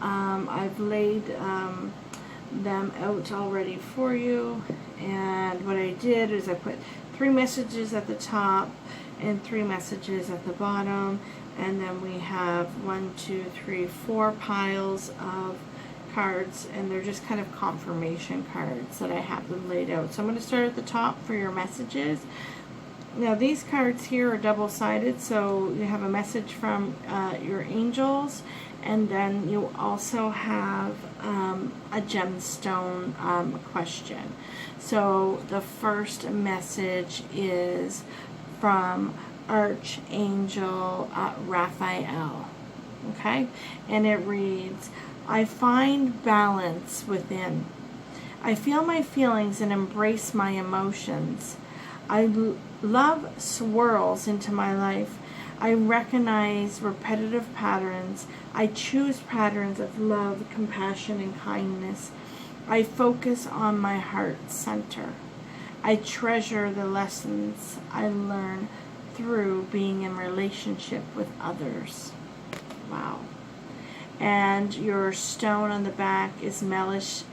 I've laid them out already for you, and what I did is I put 3 messages at the top and 3 messages at the bottom, and then we have 4 piles of cards, and they're just kind of confirmation cards that I have them laid out. So I'm going to start at the top for your messages. Now these cards here are double-sided, so you have a message from your angels, and then you also have a gemstone question. So the first message is from Archangel Raphael, okay? And it reads, I find balance within. I feel my feelings and embrace my emotions. Love swirls into my life. I recognize repetitive patterns. I choose patterns of love, compassion, and kindness. I focus on my heart center. I treasure the lessons I learn through being in relationship with others. Wow. And your stone on the back is melisite.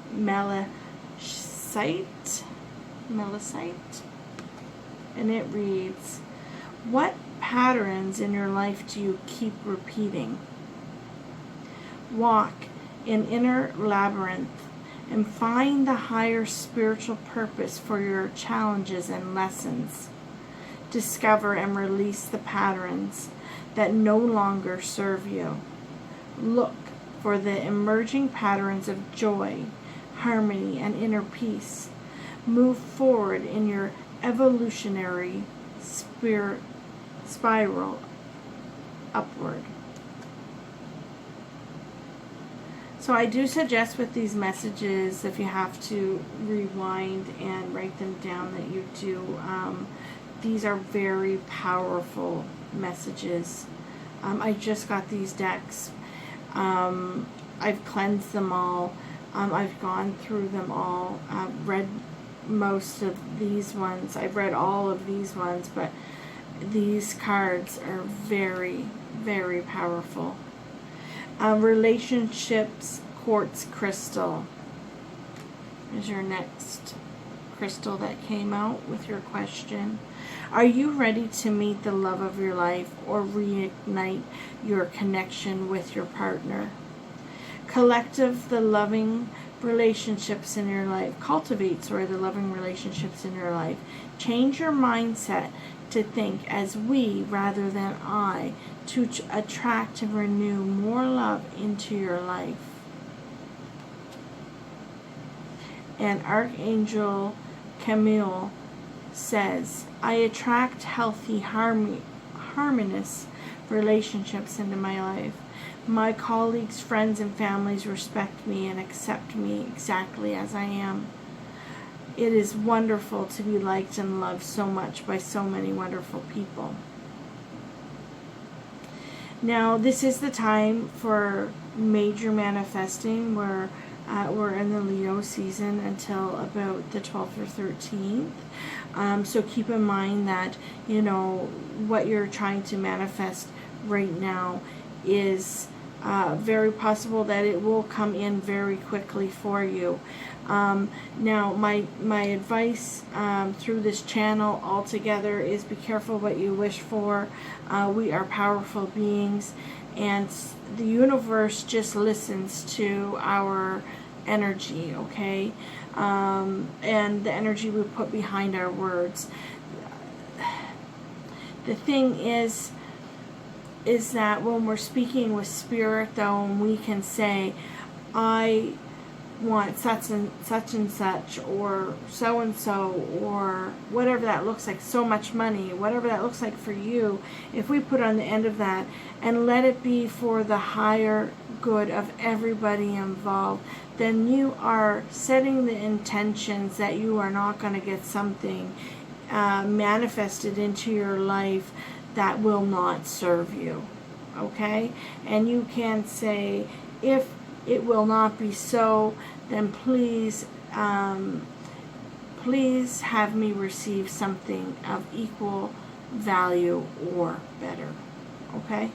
And it reads, what patterns in your life do you keep repeating? Walk in inner labyrinth and find the higher spiritual purpose for your challenges and lessons. Discover and release the patterns that no longer serve you. Look for the emerging patterns of joy, harmony, and inner peace. Move forward in your evolutionary spiral upward. So I do suggest with these messages, if you have to rewind and write them down, that you do. These are very powerful messages. I just got these decks. I've cleansed them all. I've gone through them all. I've read most of these ones. I've read all of these ones, but these cards are very, very powerful. Relationships quartz crystal is your next crystal that came out with your question. Are you ready to meet the love of your life or reignite your connection with your partner? Collective, the loving relationships in your life. Cultivate, the loving relationships in your life. Change your mindset to think as we rather than I, to attract and renew more love into your life. And Archangel Camille says, I attract healthy, harmonious relationships into my life. My colleagues, friends, and families respect me and accept me exactly as I am. It is wonderful to be liked and loved so much by so many wonderful people. Now, this is the time for major manifesting. We're in the Leo season until about the 12th or 13th. So keep in mind that, what you're trying to manifest right now is very possible that it will come in very quickly for you. Now, my advice through this channel altogether is be careful what you wish for. We are powerful beings, and the universe just listens to our energy, okay? And the energy we put behind our words. The thing is that when we're speaking with spirit, though, and we can say, I want such and such, or so and so, or whatever that looks like, so much money, whatever that looks like for you, if we put on the end of that and let it be for the higher good of everybody involved, then you are setting the intentions that you are not going to get something manifested into your life that will not serve you, okay? And you can say, if it will not be so, then please have me receive something of equal value or better, okay?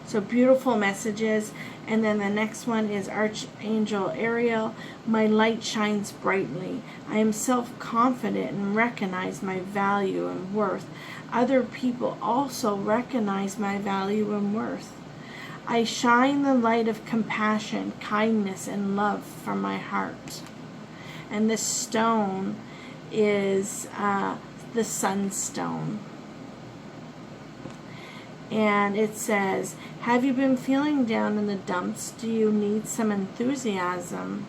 So beautiful messages. And then the next one is Archangel Ariel. My light shines brightly. I am self-confident and recognize my value and worth. Other people also recognize my value and worth. I shine the light of compassion, kindness, and love from my heart. And this stone is the sunstone. And it says, have you been feeling down in the dumps? Do you need some enthusiasm?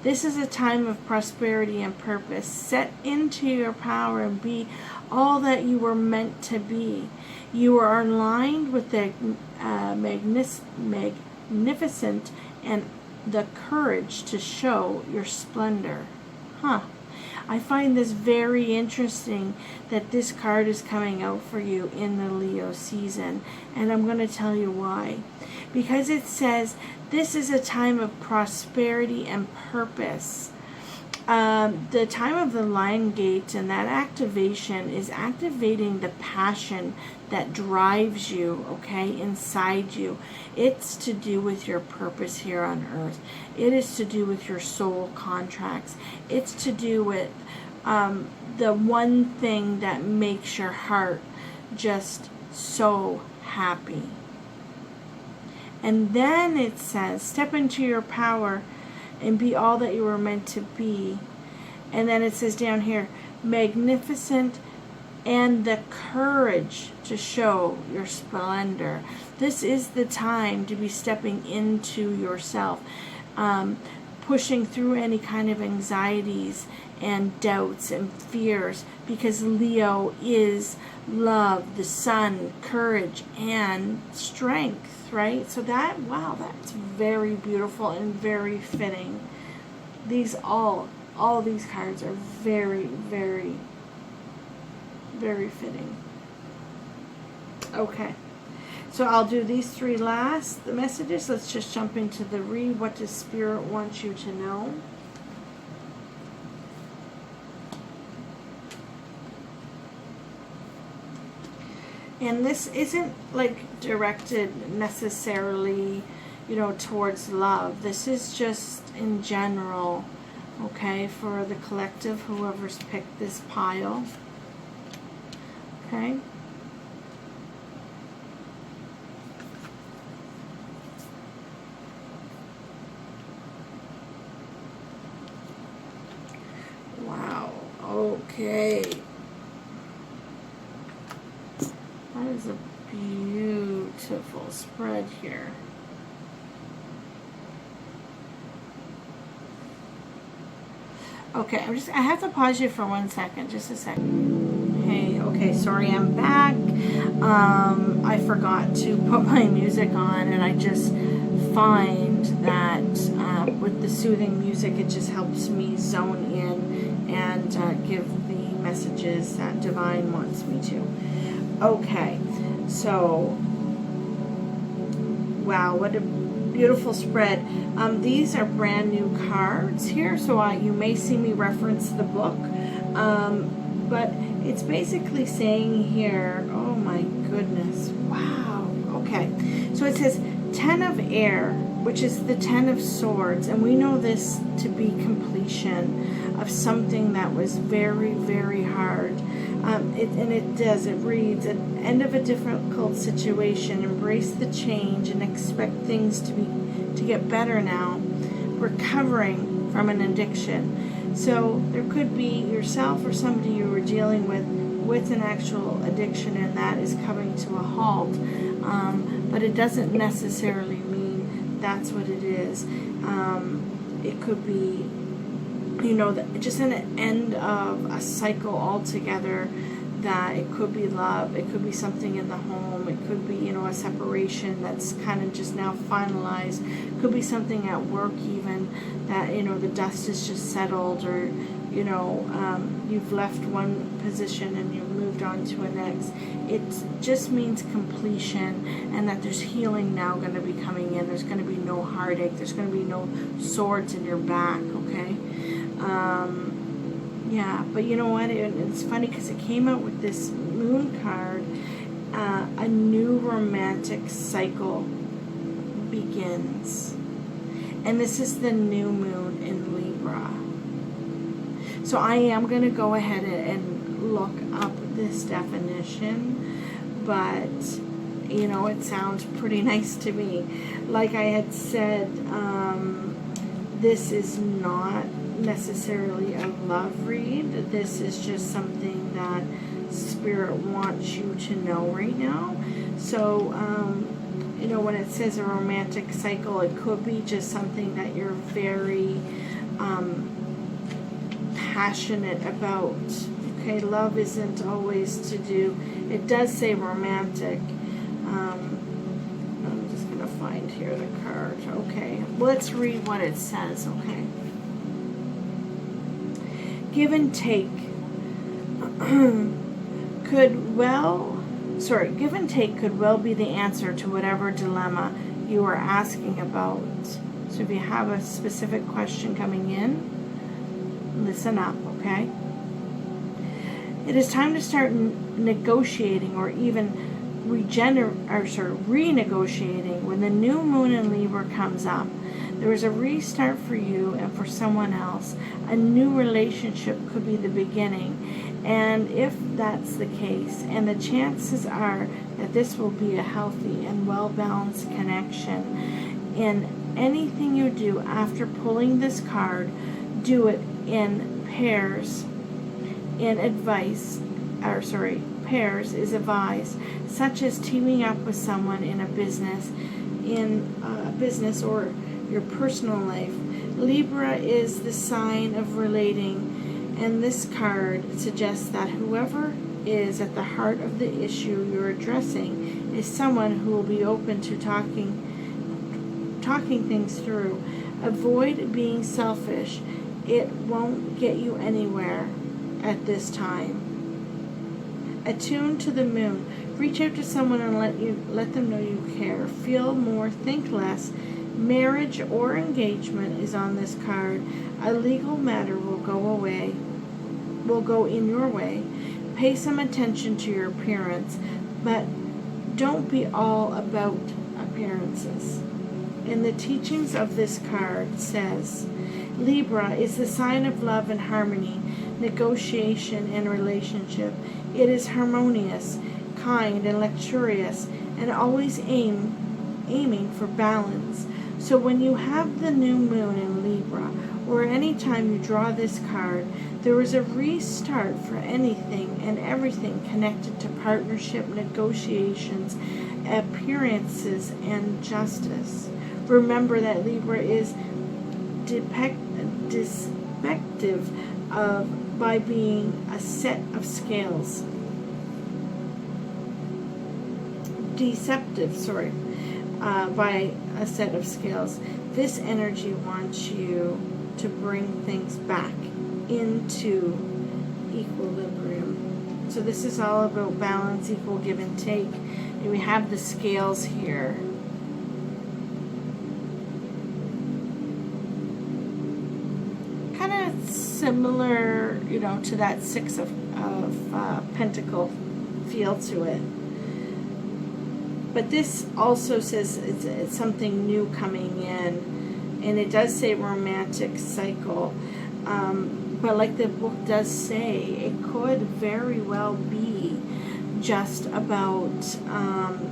This is a time of prosperity and purpose. Set into your power and be all that you were meant to be. You are aligned with the magnificent and the courage to show your splendor. I find this very interesting that this card is coming out for you in the Leo season, and I'm going to tell you why. Because it says this is a time of prosperity and purpose. The time of the Lion Gate and that activation is activating the passion that drives you, okay, inside you. It's to do with your purpose here on earth. It is to do with your soul contracts. It's to do with the one thing that makes your heart just so happy. And then it says, step into your power and be all that you were meant to be. And then it says down here, magnificent and the courage to show your splendor. This is the time to be stepping into yourself, pushing through any kind of anxieties and doubts and fears, because Leo is love, the sun, courage, and strength, right? So that, wow, that's very beautiful and very fitting. These all these cards are very, very, very fitting. Okay, so I'll do these three last messages. Let's just jump into the read. What does Spirit want you to know? And this isn't like directed necessarily, towards love. This is just in general, okay, for the collective, whoever's picked this pile. Okay. Wow. Okay. That is a beautiful spread here. Okay, I have to pause you for 1 second, just a second. Okay, sorry, I'm back. I forgot to put my music on, and I just find that with the soothing music, it just helps me zone in and give the messages that Divine wants me to. Okay, so, wow, what a beautiful spread. These are brand new cards here, so you may see me reference the book, but it's basically saying here, oh my goodness, wow, okay, so it says 10 of air, which is the 10 of swords, and we know this to be completion of something that was very, very hard. It reads, at the end of a difficult situation, embrace the change and expect things to get better now. Recovering from an addiction. So there could be yourself or somebody you were dealing with an actual addiction, and that is coming to a halt. But it doesn't necessarily mean that's what it is. It could be, just an end of a cycle altogether. That it could be love, it could be something in the home, it could be, a separation that's kind of just now finalized, it could be something at work even, that, the dust is just settled, or, you've left one position and you've moved on to a next. It just means completion, and that there's healing now going to be coming in. There's going to be no heartache, there's going to be no swords in your back, okay? Yeah, but you know what? It's funny because it came out with this moon card, a new romantic cycle begins. And this is the new moon in Libra. So I am going to go ahead and look up this definition, but you know, it sounds pretty nice to me. Like I had said, this is not necessarily a love read. This is just something that Spirit wants you to know right now. So, you know, when it says a romantic cycle, it could be just something that you're very passionate about. Okay, love isn't always to do. It does say romantic. I'm just going to find here the card. Okay, let's read what it says. Okay. Give and take give and take could well be the answer to whatever dilemma you are asking about. So if you have a specific question coming in, listen up, okay? It is time to start negotiating or even renegotiating. When the new moon in Libra comes up, there is a restart for you and for someone else. A new relationship could be the beginning. And if that's the case, and the chances are that this will be a healthy and well-balanced connection, in anything you do after pulling this card, do it in pairs. Pairs is advised, such as teaming up with someone in a business, or your personal life. Libra is the sign of relating, and this card suggests that whoever is at the heart of the issue you're addressing is someone who will be open to talking things through. Avoid being selfish. It won't get you anywhere at this time. Attune to the moon. Reach out to someone and let them know you care. Feel more, think less. Marriage or engagement is on this card. A legal matter will go in your way. Pay some attention to your appearance, but don't be all about appearances. And the teachings of this card says, Libra is the sign of love and harmony, negotiation and relationship. It is harmonious, kind, and luxurious, and always aiming for balance. So when you have the new moon in Libra, or any time you draw this card, there is a restart for anything and everything connected to partnership, negotiations, appearances, and justice. Remember that Libra is deceptive by being a set of scales. By a set of scales. This energy wants you to bring things back into equilibrium. So this is all about balance, equal give and take. And we have the scales here. Kind of similar, you know, to that Six of Pentacle feel to it. But this also says it's something new coming in. And it does say romantic cycle. But like the book does say, it could very well be just about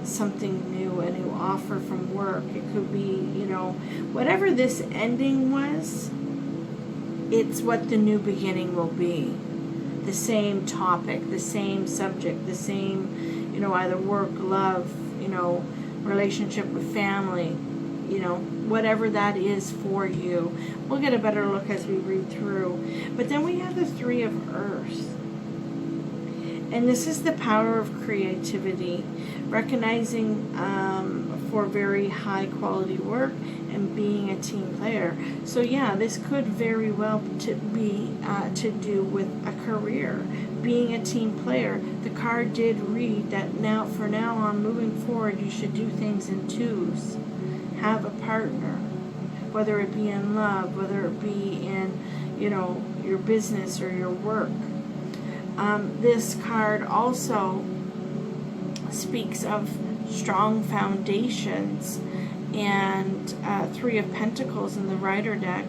something new, a new offer from work. It could be, you know, whatever this ending was, it's what the new beginning will be. The same topic, the same subject, the same, you know, either work, love, you know, relationship with family, you know, whatever that is for you. We'll get a better look as we read through. But then we have the Three of Earth. And this is the power of creativity, recognizing for very high quality work and being a team player. So yeah, this could very well be to do with a career, being a team player. The card did read that from now on, moving forward, you should do things in twos. Have a partner, whether it be in love, whether it be in, you know, your business or your work. This card also speaks of strong foundations, and Three of Pentacles in the Rider deck,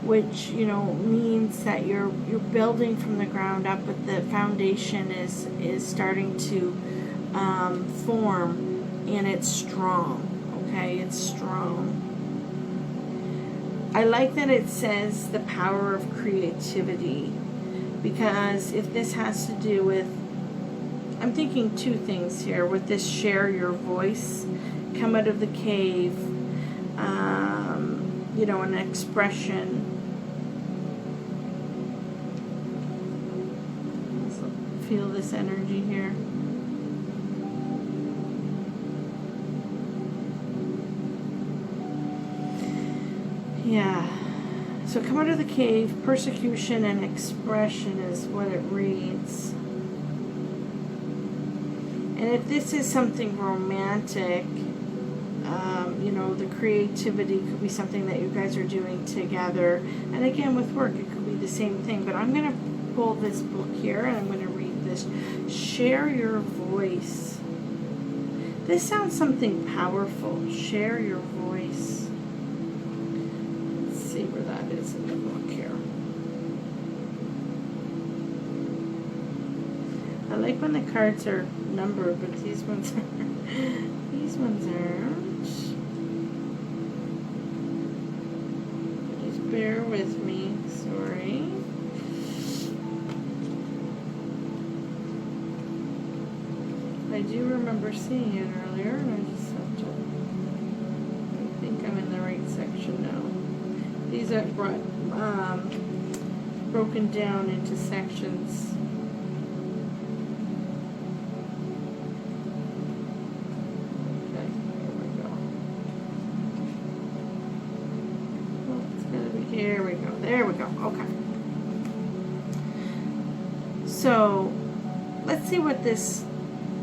which, you know, means that you're building from the ground up, but the foundation is starting to form, and it's strong. Okay, it's strong. I like that it says the power of creativity, because if this has to do with, I'm thinking two things here with this share your voice, come out of the cave, you know, an expression. Let's feel this energy here. Yeah. So come out of the cave, persecution and expression is what it reads. And if this is something romantic, you know, the creativity could be something that you guys are doing together. And again, with work, it could be the same thing. But I'm going to pull this book here, and I'm going to read this. Share your voice. This sounds something powerful. Share your voice. Let's see where that is in the book here. I like when the cards are numbered, but these ones are, these ones aren't. Just bear with me, sorry. I do remember seeing it earlier, and I just have to, I think I'm in the right section now. These are broken down into sections. Here we go. There we go. Okay. So, let's see what this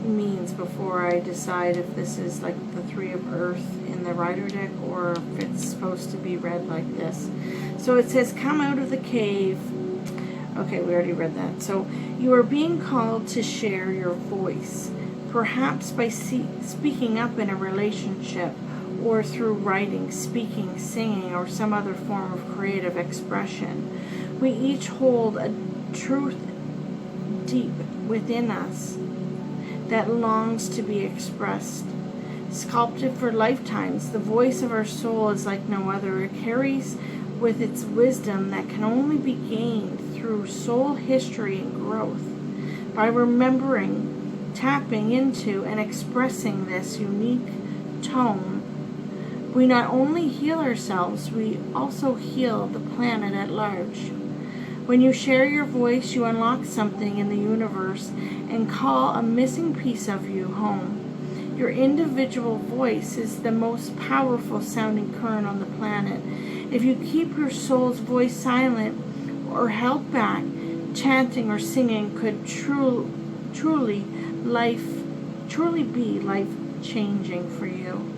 means before I decide if this is like the Three of Earth in the Rider deck, or if it's supposed to be read like this. So it says, come out of the cave. Okay, we already read that. So, you are being called to share your voice, perhaps by speaking up in a relationship, or through writing, speaking, singing, or some other form of creative expression. We each hold a truth deep within us that longs to be expressed. Sculpted for lifetimes, the voice of our soul is like no other. It carries with its wisdom that can only be gained through soul history and growth. By remembering, tapping into, and expressing this unique tone, we not only heal ourselves, we also heal the planet at large. When you share your voice, you unlock something in the universe and call a missing piece of you home. Your individual voice is the most powerful sounding current on the planet. If you keep your soul's voice silent or held back, chanting or singing could truly be life-changing for you.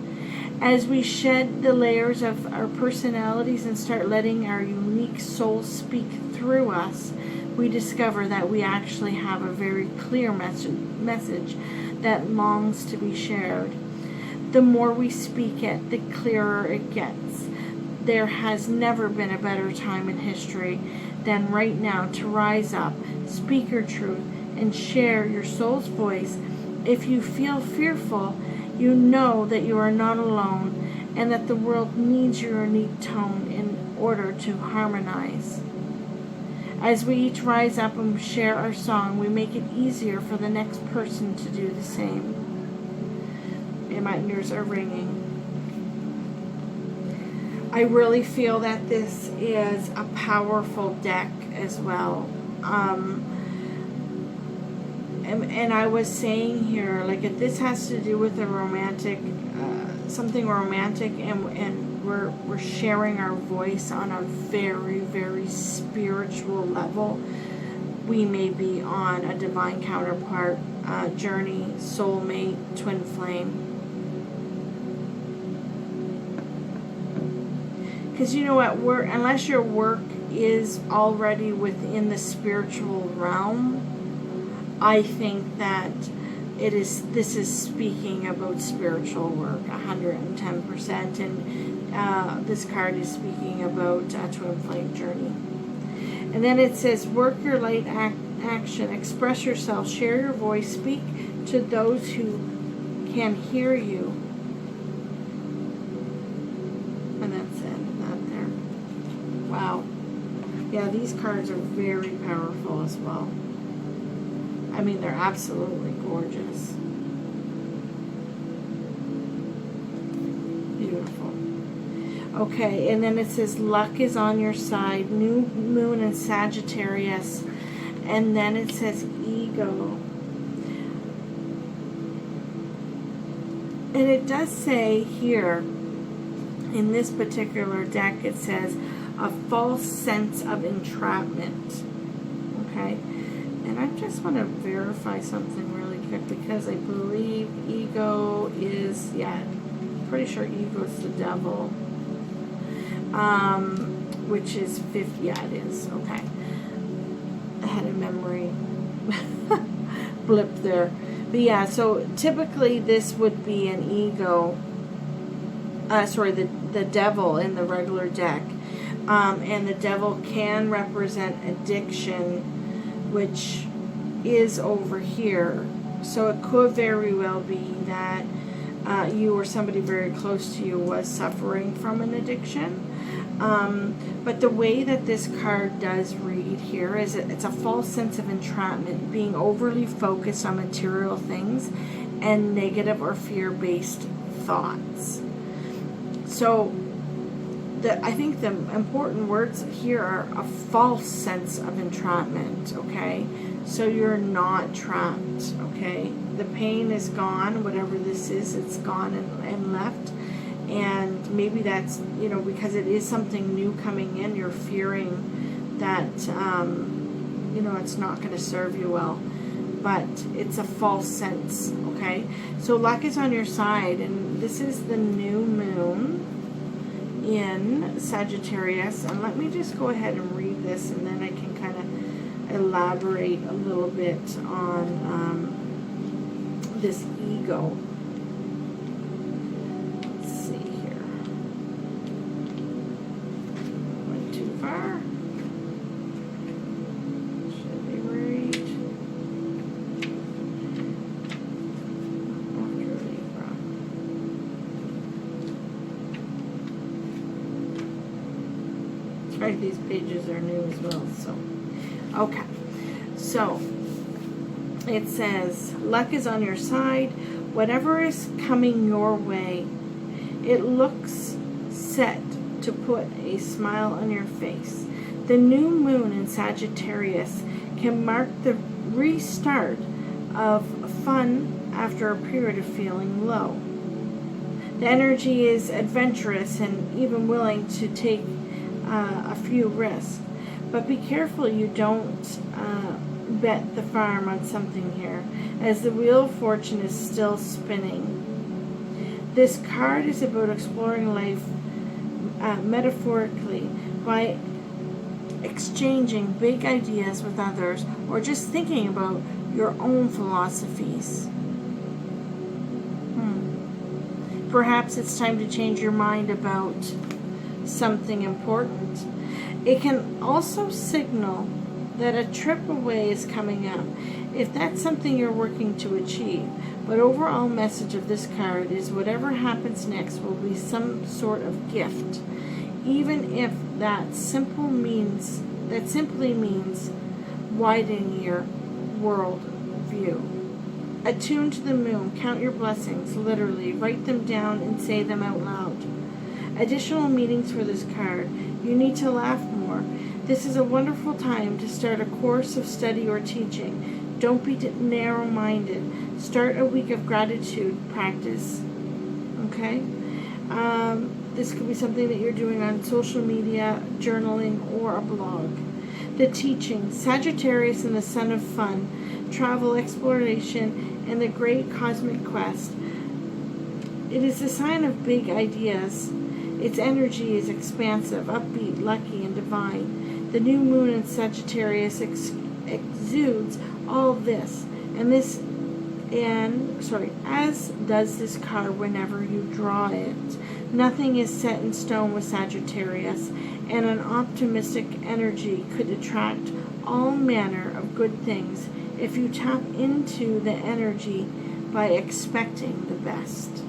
As we shed the layers of our personalities and start letting our unique soul speak through us, we discover that we actually have a very clear message that longs to be shared. The more we speak it, the clearer it gets. There has never been a better time in history than right now to rise up, speak your truth, and share your soul's voice. If you feel fearful, you know that you are not alone, and that the world needs your unique tone in order to harmonize. As we each rise up and share our song, we make it easier for the next person to do the same. And my ears are ringing. I really feel that this is a powerful deck as well. And I was saying here, like, if this has to do with a romantic, something romantic, and we're sharing our voice on a very, very spiritual level, we may be on a divine counterpart journey, soulmate, twin flame. Because you know what, unless your work is already within the spiritual realm, I think that this is speaking about spiritual work 110%, and this card is speaking about a twin flame journey. And then it says, work your light action, express yourself, share your voice, speak to those who can hear you. And that's it, that there. Wow. Yeah, these cards are very powerful as well. I mean, they're absolutely gorgeous. Beautiful. Okay, and then it says luck is on your side, new moon in Sagittarius, and then it says ego. And it does say here, in this particular deck, it says a false sense of entrapment. Okay, and I just want to verify something really quick, because I believe ego is, yeah, pretty sure ego is the devil. Which is 50, yeah, it is, okay. I had a memory blip there. But yeah, so typically this would be an ego, the devil in the regular deck. And the devil can represent addiction, which is over here. So it could very well be that you or somebody very close to you was suffering from an addiction. But the way that this card does read here is it's a false sense of entrapment, being overly focused on material things and negative or fear-based thoughts. So I think the important words here are a false sense of entrapment, okay? So you're not trapped, okay? The pain is gone, whatever this is, it's gone and left. And maybe that's, because it is something new coming in, you're fearing that, it's not going to serve you well. But it's a false sense, okay? So luck is on your side, and this is the new moon in Sagittarius. And let me just go ahead and read this, and then I can kind of elaborate a little bit on this ego. Right, these pages are new as well, so okay. So it says luck is on your side. Whatever is coming your way, it looks set to put a smile on your face. The new moon in Sagittarius can mark the restart of fun after a period of feeling low. The energy is adventurous and even willing to take a few risks, but be careful you don't bet the farm on something here, as the wheel of fortune is still spinning. This card is about exploring life metaphorically by exchanging big ideas with others, or just thinking about your own philosophies. Perhaps it's time to change your mind about something important. It can also signal that a trip away is coming up, if that's something you're working to achieve. But overall message of this card is whatever happens next will be some sort of gift, even if that simply means widening your world view. Attune to the moon, count your blessings, literally, write them down and say them out loud. Additional meanings for this card. You need to laugh more. This is a wonderful time to start a course of study or teaching. Don't be narrow-minded. Start a week of gratitude practice. Okay? This could be something that you're doing on social media, journaling, or a blog. The teaching. Sagittarius and the sun of fun, travel, exploration, and the great cosmic quest. It is a sign of big ideas. Its energy is expansive, upbeat, lucky, and divine. The new moon in Sagittarius exudes all this, and this as does this card whenever you draw it. Nothing is set in stone with Sagittarius, and an optimistic energy could attract all manner of good things if you tap into the energy by expecting the best.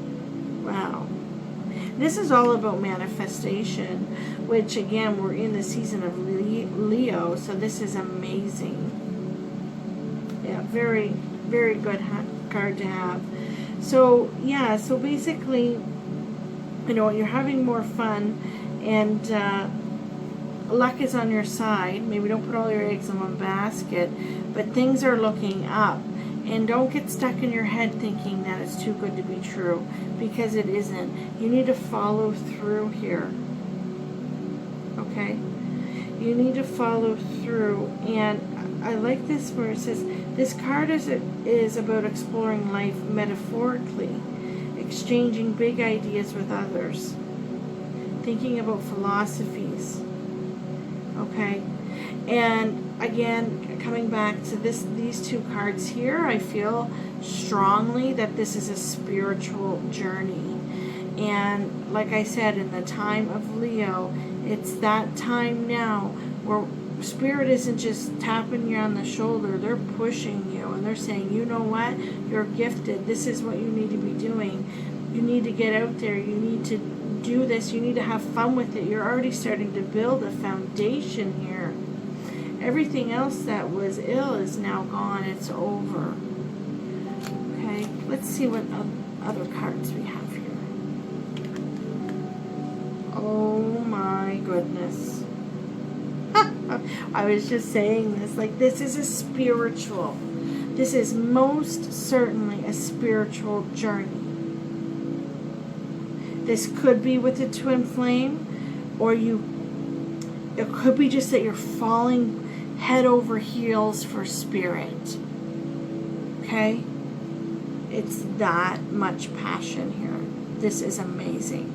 Wow. This is all about manifestation, which again, we're in the season of Leo, so this is amazing. Yeah, very, very good card to have. So, yeah, so basically, you know, you're having more fun, and luck is on your side. Maybe don't put all your eggs in one basket, but things are looking up. And don't get stuck in your head thinking that it's too good to be true, because it isn't. You need to follow through here. Okay? You need to follow through. And I like this where it says, this card is about exploring life metaphorically, exchanging big ideas with others, thinking about philosophies. Okay? And again, coming back to these two cards here, I feel strongly that this is a spiritual journey. And like I said, in the time of Leo, it's that time now where Spirit isn't just tapping you on the shoulder, they're pushing you and they're saying, you know what, you're gifted, this is what you need to be doing. You need to get out there, you need to do this, you need to have fun with it. You're already starting to build a foundation here. Everything else that was ill is now gone. It's over. Okay, let's see what other cards we have here. Oh my goodness. I was just saying this, like, this is a spiritual. This is most certainly a spiritual journey. This could be with a twin flame, or it could be just that you're falling head over heels for Spirit. Okay? It's that much passion here. This is amazing.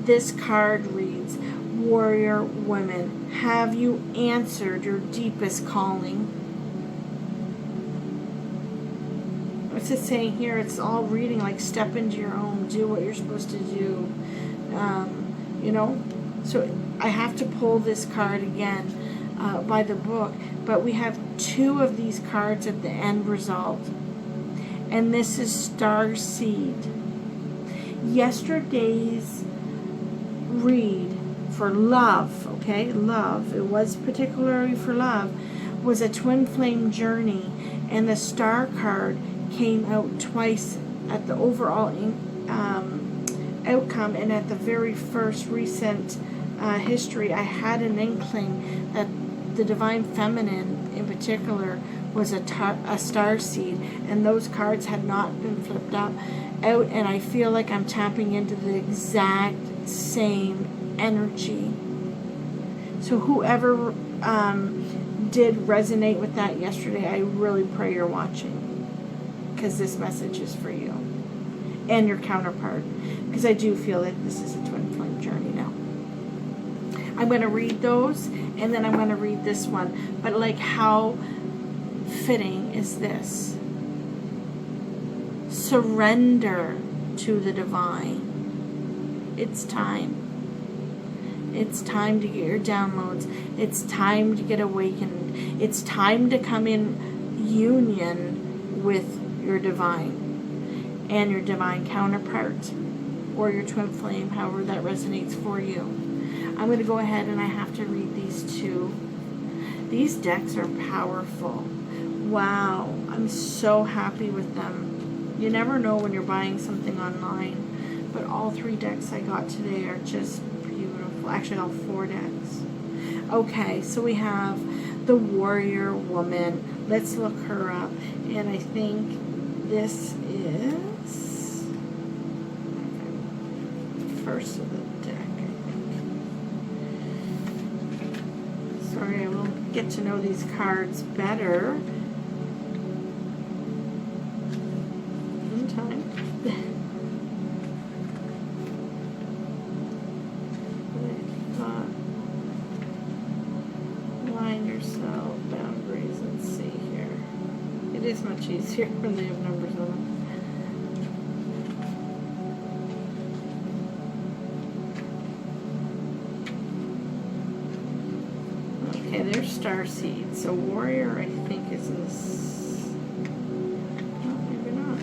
This card reads, Warrior Woman, have you answered your deepest calling? What's it saying here? It's all reading like step into your own, do what you're supposed to do. You know? So I have to pull this card again by the book, but we have two of these cards at the end result, and this is Starseed. Yesterday's read for love, okay, love, it was particularly for love, was a twin flame journey, and the star card came out twice at the overall outcome, and at the very first recent history, I had an inkling that the Divine Feminine in particular was a starseed, and those cards had not been flipped out, and I feel like I'm tapping into the exact same energy. So whoever did resonate with that yesterday, I really pray you're watching, because this message is for you and your counterpart, because I do feel that this is a twin flame journey now. I'm going to read those, and then I'm going to read this one. But like, how fitting is this? Surrender to the divine. It's time. It's time to get your downloads. It's time to get awakened. It's time to come in union with your divine and your divine counterpart, or your twin flame, however that resonates for you. I'm going to go ahead and I have to read these two. These decks are powerful. Wow, I'm so happy with them. You never know when you're buying something online, but all three decks I got today are just beautiful. Actually, all four decks. Okay, so we have the Warrior Woman. Let's look her up. And I think this is first of the deck, I think. Sorry, I will get to know these cards better in time. Align yourself, boundaries, and see here. It is much easier when they have numbers on them. Okay, there's Starseed. So Warrior, I think, is in this. No, maybe not.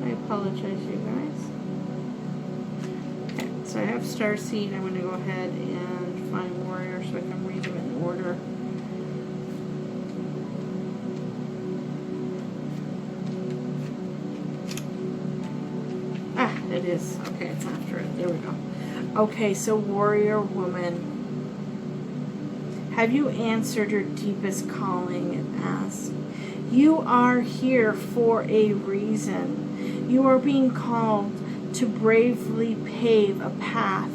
I apologize, you guys. Okay, so I have Starseed. I'm going to go ahead and find Warrior so I can read them in order. Ah, it is. Okay, it's after it. There we go. Okay, so Warrior Woman. Have you answered your deepest calling and asked? You are here for a reason. You are being called to bravely pave a path.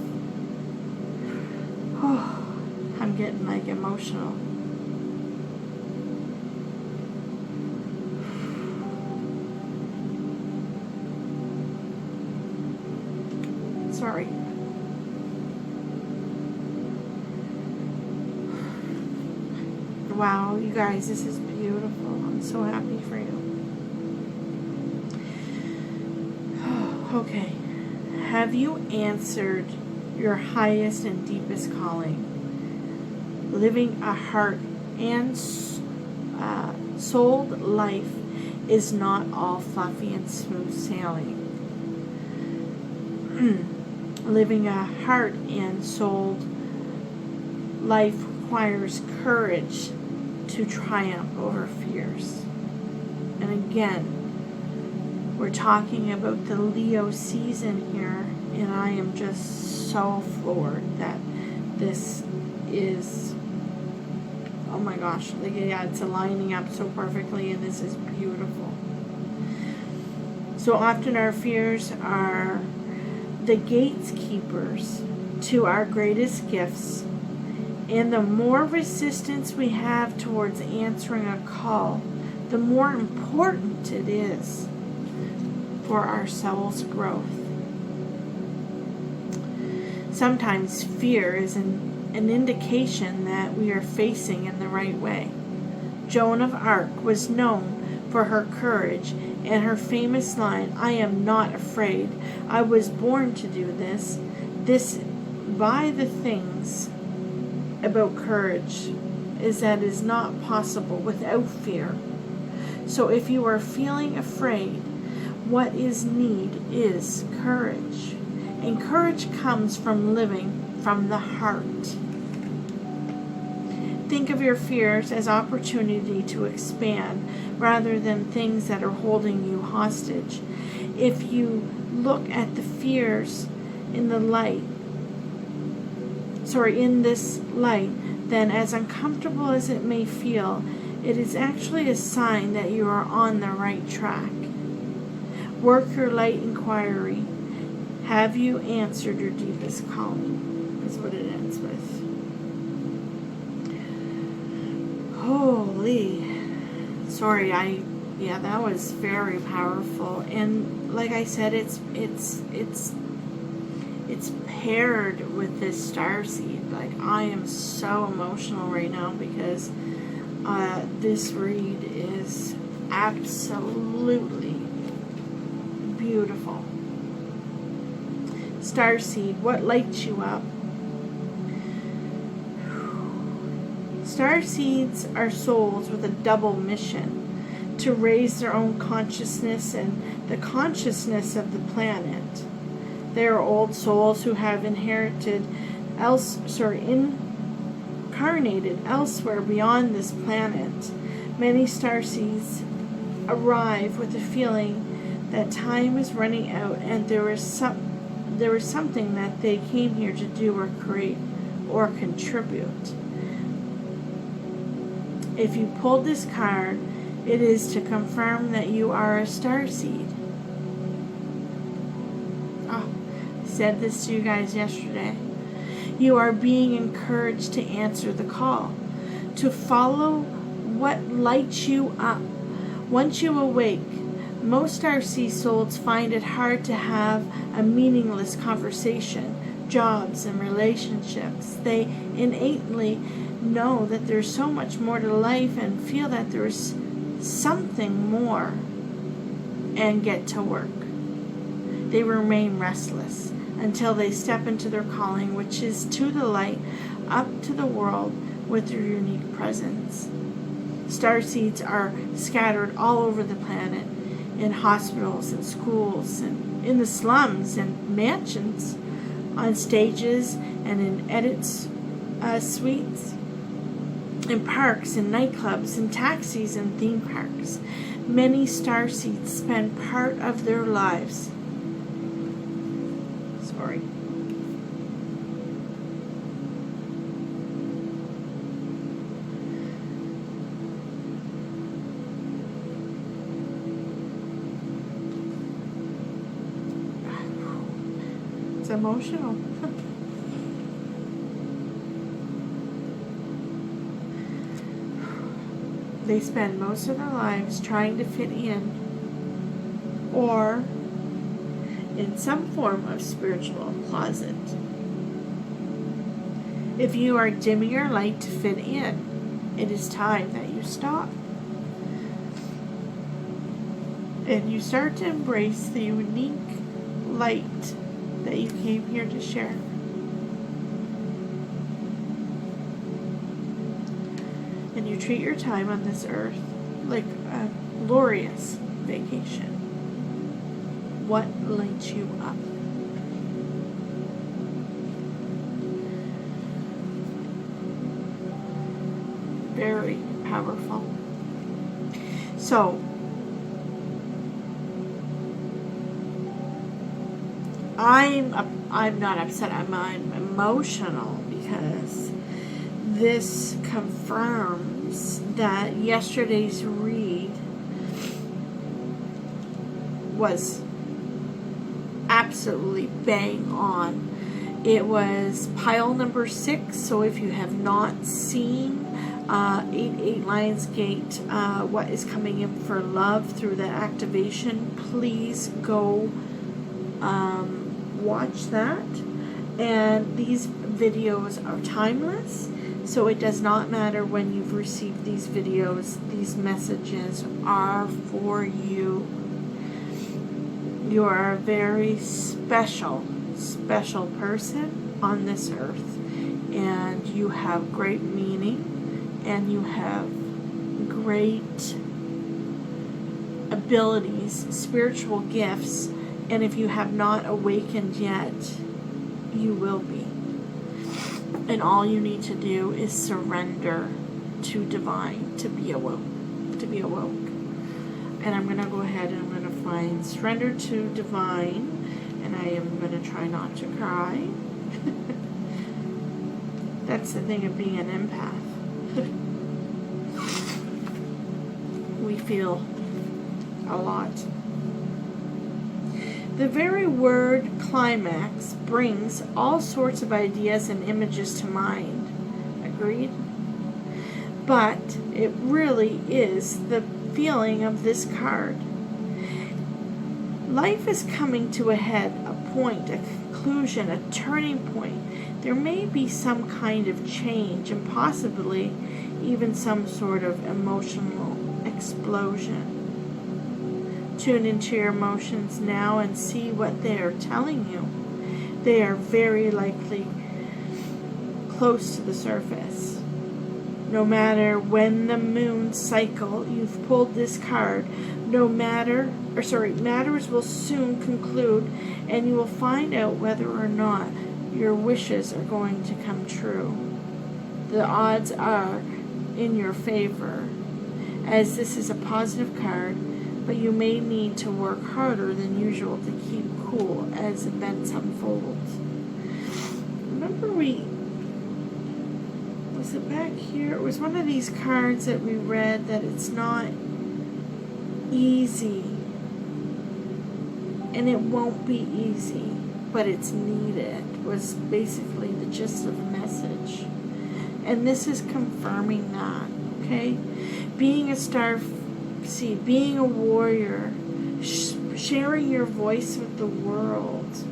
Oh, I'm getting like emotional. Sorry. Wow, you guys, this is beautiful. I'm so happy for you. Okay. Have you answered your highest and deepest calling? Living a heart and souled life is not all fluffy and smooth sailing. Living a heart and souled life requires courage to triumph over fears. And again, we're talking about the Leo season here, and I am just so floored that this is, oh my gosh, like, yeah, it's aligning up so perfectly, and this is beautiful. So often our fears are the gatekeepers to our greatest gifts. And the more resistance we have towards answering a call, the more important it is for our soul's growth. Sometimes fear is an indication that we are facing in the right way. Joan of Arc was known for her courage and her famous line, "I am not afraid. I was born to do this." By the things about courage is that it is not possible without fear. So if you are feeling afraid, what is need is courage. And courage comes from living from the heart. Think of your fears as opportunity to expand rather than things that are holding you hostage. If you look at the fears in this light, then as uncomfortable as it may feel, it is actually a sign that you are on the right track. Work your light inquiry. Have you answered your deepest calling? That's what it ends with. Holy. Sorry, that was very powerful. And like I said, it's paired with this starseed. Like, I am so emotional right now because this read is absolutely beautiful. Starseed, what lights you up? Starseeds are souls with a double mission: to raise their own consciousness and the consciousness of the planet. They are old souls who have incarnated elsewhere beyond this planet. Many starseeds arrive with the feeling that time is running out and there was something that they came here to do or create or contribute. If you pulled this card, it is to confirm that you are a starseed. I said this to you guys yesterday. You are being encouraged to answer the call, to follow what lights you up. Once you awake, most starseed souls find it hard to have a meaningless conversation, jobs, and relationships. They innately know that there's so much more to life and feel that there's something more and get to work. They remain restless until they step into their calling, which is to the light, up to the world with their unique presence. Starseeds are scattered all over the planet, in hospitals and schools and in the slums and mansions, on stages and in edits suites, in parks and nightclubs and taxis and theme parks. Many starseeds spend part of their lives It's emotional. They spend most of their lives trying to fit in or in some form of spiritual closet. If you are dimming your light to fit in, it is time that you stop. And you start to embrace the unique light that you came here to share. And you treat your time on this earth like a glorious vacation. What lights you up? Very powerful. So, I'm not upset. I'm emotional because this confirms that yesterday's read was absolutely bang on. It was pile number 6. So if you have not seen 88 Lionsgate, what is coming in for love through the activation, please go watch that. And these videos are timeless, so it does not matter when you've received these videos. These messages are for you. You are a very special person on this earth, and you have great meaning, and you have great abilities, spiritual gifts. And if you have not awakened yet, you will be. And all you need to do is surrender to divine, to be awoke. And I'm going to go ahead and I'm going to find surrender to divine. And I am going to try not to cry. That's the thing of being an empath. We feel a lot. The very word climax brings all sorts of ideas and images to mind. Agreed? But it really is the feeling of this card. Life is coming to a head, a point, a conclusion, a turning point. There may be some kind of change and possibly even some sort of emotional explosion. Tune into your emotions now and see what they are telling you. They are very likely close to the surface. No matter when the moon cycle, you've pulled this card, matters will soon conclude, and you will find out whether or not your wishes are going to come true. The odds are in your favor, as this is a positive card, but you may need to work harder than usual to keep cool as events unfold. Remember was it back here? It was one of these cards that we read that it's not easy. And it won't be easy, but it's needed, was basically the gist of the message. And this is confirming that, okay? Being a starseed, being a warrior, sharing your voice with the world,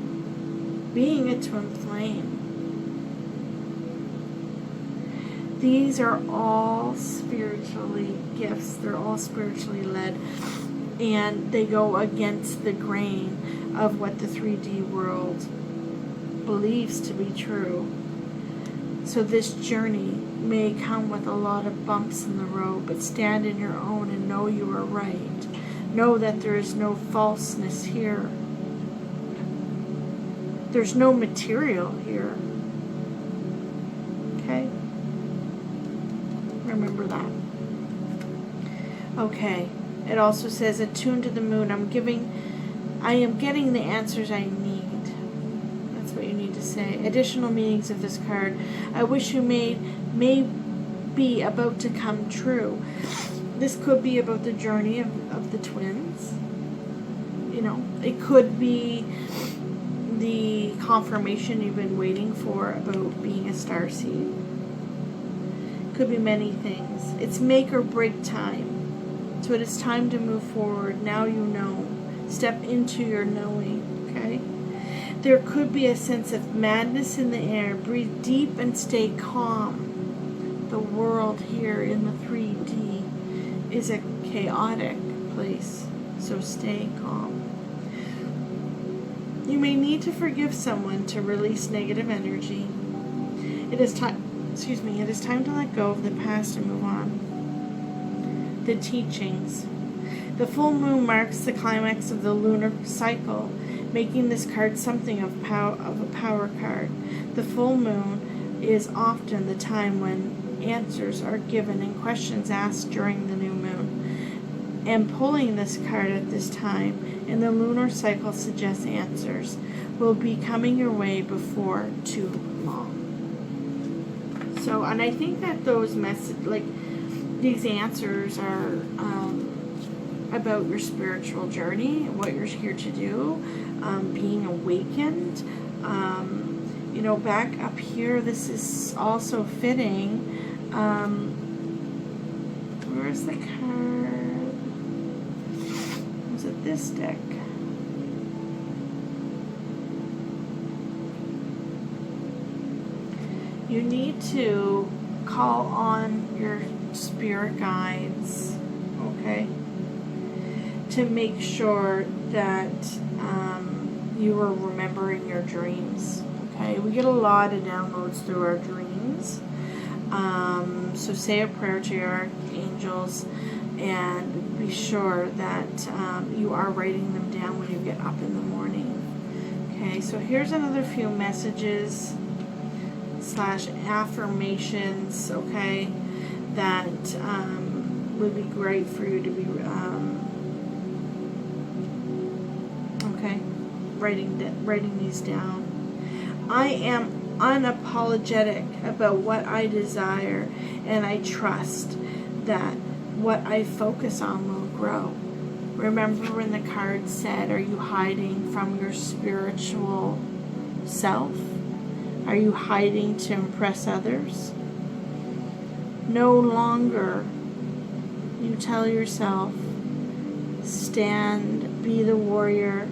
being a twin flame. These are all spiritually gifts. They're all spiritually led. And they go against the grain of what the 3D world believes to be true. So this journey may come with a lot of bumps in the road, but stand in your own and know you are right. Know that there is no falseness here. There's no material here. Okay? Remember that. Okay. It also says, attuned to the moon. I am getting the answers I need. That's what you need to say. Additional meanings of this card. I wish you may be about to come true. This could be about the journey of the twins. You know, it could be the confirmation you've been waiting for about being a starseed. Could be many things. It's make or break time. So it is time to move forward. Now you know. Step into your knowing. Okay? There could be a sense of madness in the air. Breathe deep and stay calm. The world here in the 3D is a chaotic place. So stay calm. You may need to forgive someone to release negative energy. It is time to let go of the past and move on. The teachings. The full moon marks the climax of the lunar cycle, making this card something of a power card. The full moon is often the time when answers are given and questions asked during the new moon. And pulling this card at this time in the lunar cycle suggests answers will be coming your way before too long. So, and I think that those these answers are about your spiritual journey, what you're here to do, being awakened. You know, back up here, this is also fitting. Where's the card? Was it this deck? You need to call on your spirit guides, okay, to make sure that you are remembering your dreams, okay? We get a lot of downloads through our dreams. So say a prayer to your archangels and be sure that you are writing them down when you get up in the morning. Okay, so here's another few messages / affirmations, okay, that would be great for you to be writing these down. I am unapologetic about what I desire, and I trust that what I focus on will grow. Remember when the card said, are you hiding from your spiritual self? Are you hiding to impress others? No longer. You tell yourself, stand, be the warrior,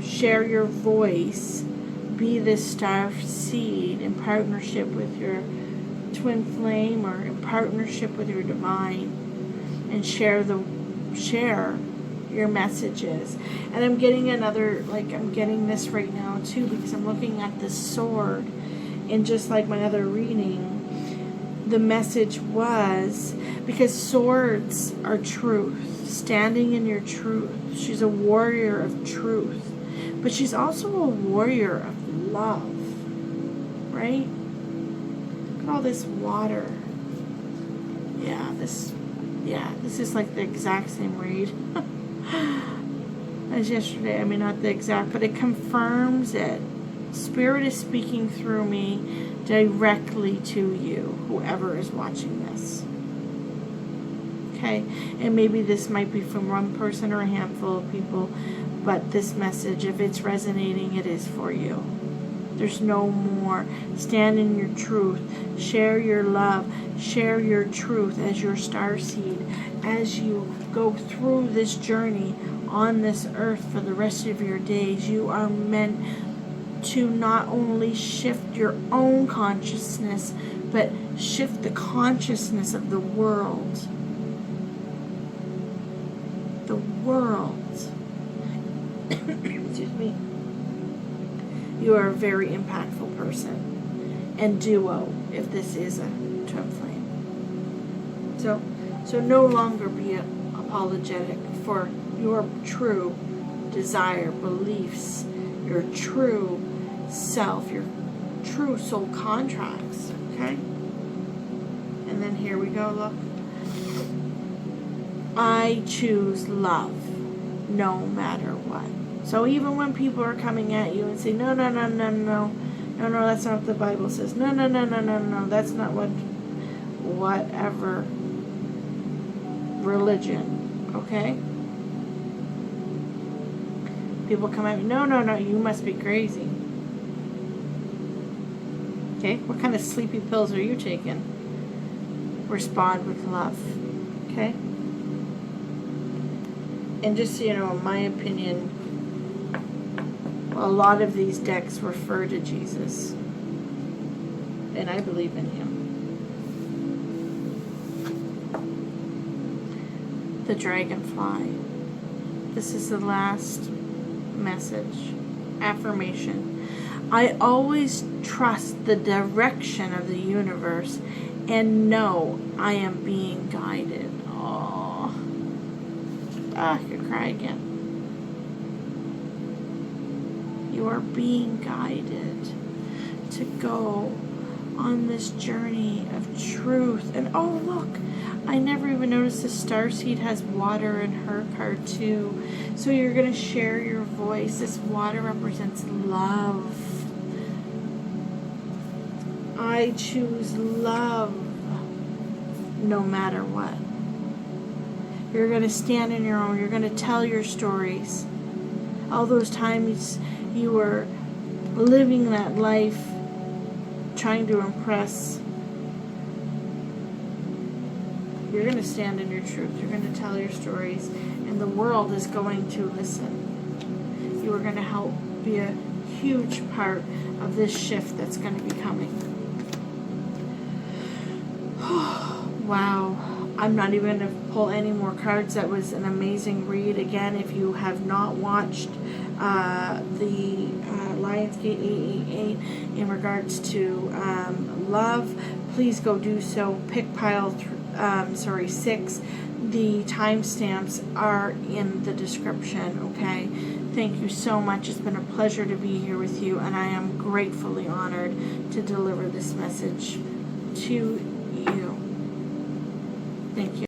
share your voice, be the starseed in partnership with your twin flame or in partnership with your divine, and share your messages. And I'm getting I'm getting this right now too, because I'm looking at this sword, and just like my other reading, the message was, because swords are truth, standing in your truth. She's a warrior of truth, but she's also a warrior of love, right? Look at all this water. This is like the exact same read as yesterday. I mean, not the exact, but it confirms it. Spirit is speaking through me directly to you, whoever is watching this. Okay? And maybe this might be from one person or a handful of people, but this message, if it's resonating, it is for you. There's no more. Stand in your truth. Share your love. Share your truth as your starseed. As you go through this journey on this earth for the rest of your days, you are meant to not only shift your own consciousness, but shift the consciousness of the world. The world. Excuse me. You are a very impactful person. And duo, if this is a twin flame. So no longer be apologetic for your true desire, beliefs, your true self, your true soul contracts, okay? And then here we go, look. I choose love no matter what. So even when people are coming at you and say, no, that's not what the Bible says. No, that's not whatever religion, okay? People come at me, no, you must be crazy. Okay, what kind of sleepy pills are you taking? Respond with love, okay? And just so you know, in my opinion, a lot of these decks refer to Jesus. And I believe in him. The dragonfly. This is the last message. Affirmation. I always trust the direction of the universe and know I am being guided. Oh, I could cry again. You are being guided to go on this journey of truth. And oh, look, I never even noticed the Starseed has water in her card too. So you're going to share your voice. This water represents love. I choose love no matter what. You're going to stand in your own. You're going to tell your stories. All those times you were living that life trying to impress. You're going to stand in your truth. You're going to tell your stories. And the world is going to listen. You are going to help be a huge part of this shift that's going to be coming. Wow. I'm not even going to pull any more cards. That was an amazing read. Again, if you have not watched the Lionsgate 888 in regards to love, please go do so. Pick pile 6. The timestamps are in the description, okay? Thank you so much. It's been a pleasure to be here with you, and I am gratefully honored to deliver this message to you. Thank you.